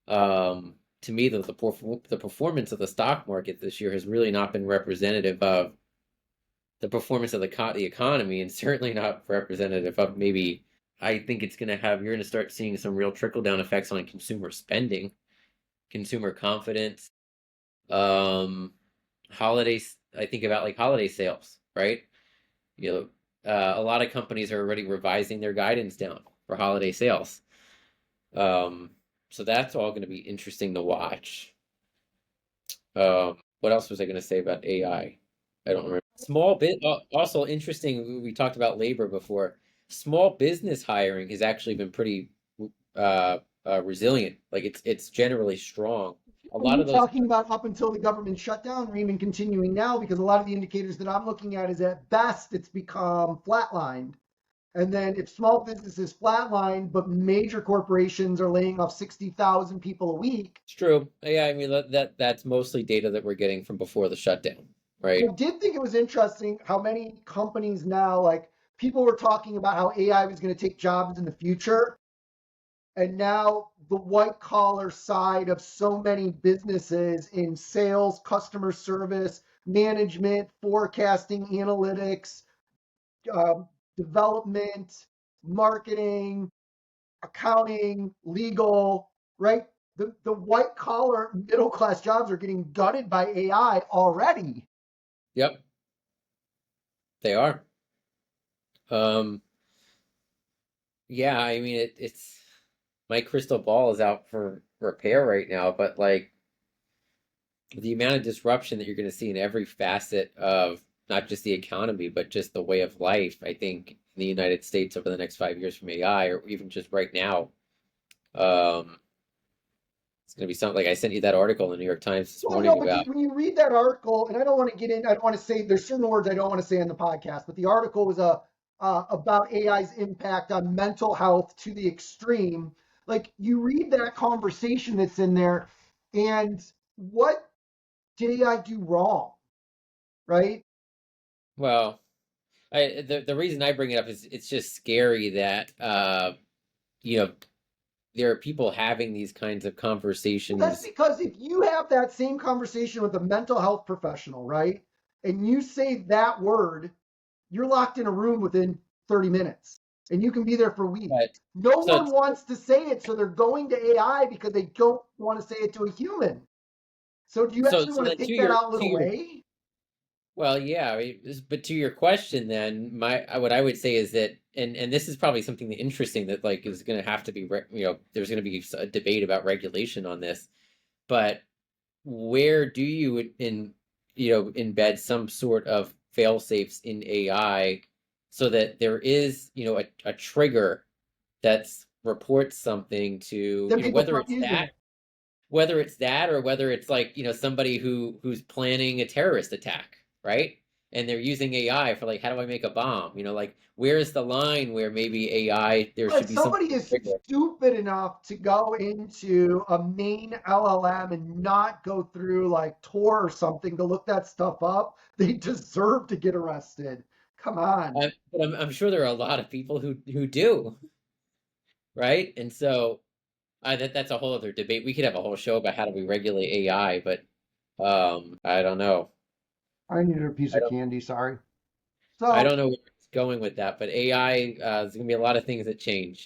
To me, the performance of the stock market this year has really not been representative of the performance of the economy, and certainly not representative of maybe. I think you're going to start seeing some real trickle down effects on consumer spending, consumer confidence, um, holidays. I think about like holiday sales, right? You know, a lot of companies are already revising their guidance down for holiday sales. Um, so that's all going to be interesting to watch. What else was I going to say about AI? I don't remember. Small bit also interesting. We talked about labor before. Small business hiring has actually been pretty resilient. Like it's generally strong. A Are lot you of those. talking about up until the government shutdown or even continuing now? Because a lot of the indicators that I'm looking at is at best it's become flatlined. And then if small businesses flatline, but major corporations are laying off 60,000 people a week. It's true. Yeah, I mean that's mostly data that we're getting from before the shutdown, I right? did think it was interesting how many companies now, like people were talking about how AI was going to take jobs in the future. And now the white collar side of so many businesses in sales, customer service, management, forecasting, analytics, um, development, marketing, accounting, legal, right? The white collar middle class jobs are getting gutted by AI already. Yep, they are. Um, yeah, I mean it's my crystal ball is out for repair right now, but like the amount of disruption that you're going to see in every facet of not just the economy, but just the way of life, I think in the United States over the next 5 years from AI, or even just right now, um, it's going to be something like I sent you that article in the New York Times this Well, no, morning but about. when you read that article, and I don't want to get in, I don't want to say there's certain words I don't want to say on the podcast, but the article was about AI's impact on mental health to the extreme. Like you read that conversation that's in there, and what did AI do wrong, right? Well, the reason I bring it up is it's just scary that you know there are people having these kinds of Well, that's conversations. because if you have that same conversation with a mental health professional, right, and you say that word, you're locked in a room within 30 minutes and you can be there for weeks. But No so one wants to say it, so they're going to AI because they don't want to say it to a human. So do you actually so want to then take that out to your away? well, yeah, I mean, but to your question, then what I would say is that, and this is probably something that interesting that like is going to have to be, there's going to be a debate about regulation on this. But where do you embed some sort of fail safes in AI so that there is a trigger that's reports something to Then people whether stop it's using it. or whether it's like somebody who's planning a terrorist attack, right? And they're using AI for like, how do I make a bomb? Like, where's the line where maybe AI there If should be some somebody is trigger. stupid enough to go into a main LLM and not go through like Tor or something to look that stuff up, they deserve to get arrested. Come on. But I'm sure there are a lot of people who do, right? And so that's a whole other debate. We could have a whole show about how do we regulate AI, but I don't know. I needed a piece I of don't candy, sorry. I So don't know where it's going with that, but AI, there's gonna be a lot of things that change.